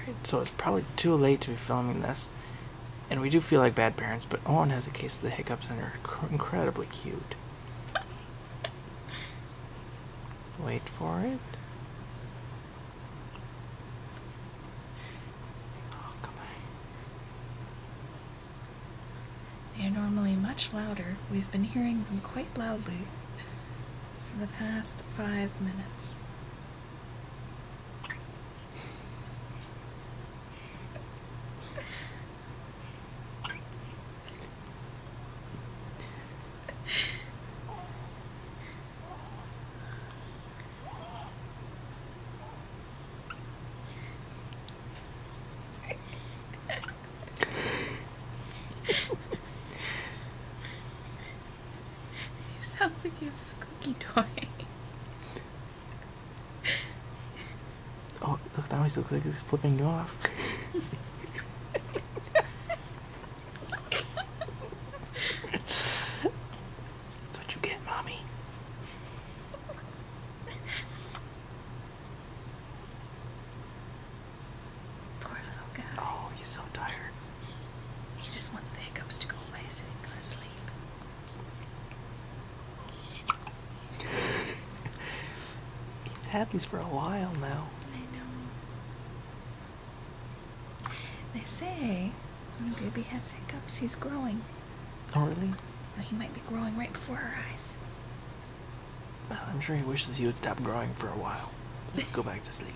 Alright, so it's probably too late to be filming this. And we do feel like bad parents, but Owen has a case of the hiccups and are incredibly cute. Wait for it. Oh, come on. They are normally much louder. We've been hearing them quite loudly for the past 5 minutes. Sounds like he has a squeaky toy. Oh, look, now he looks like he's flipping you off. That's what you get, Mommy. Poor little guy. Oh, he's so tired. He just wants the hiccups to go away so he can go to sleep. He's had these for a while now. I know. They say when a baby has hiccups, he's growing. Oh, really? So he might be growing right before our eyes. Well, I'm sure he wishes he would stop growing for a while. Go back to sleep.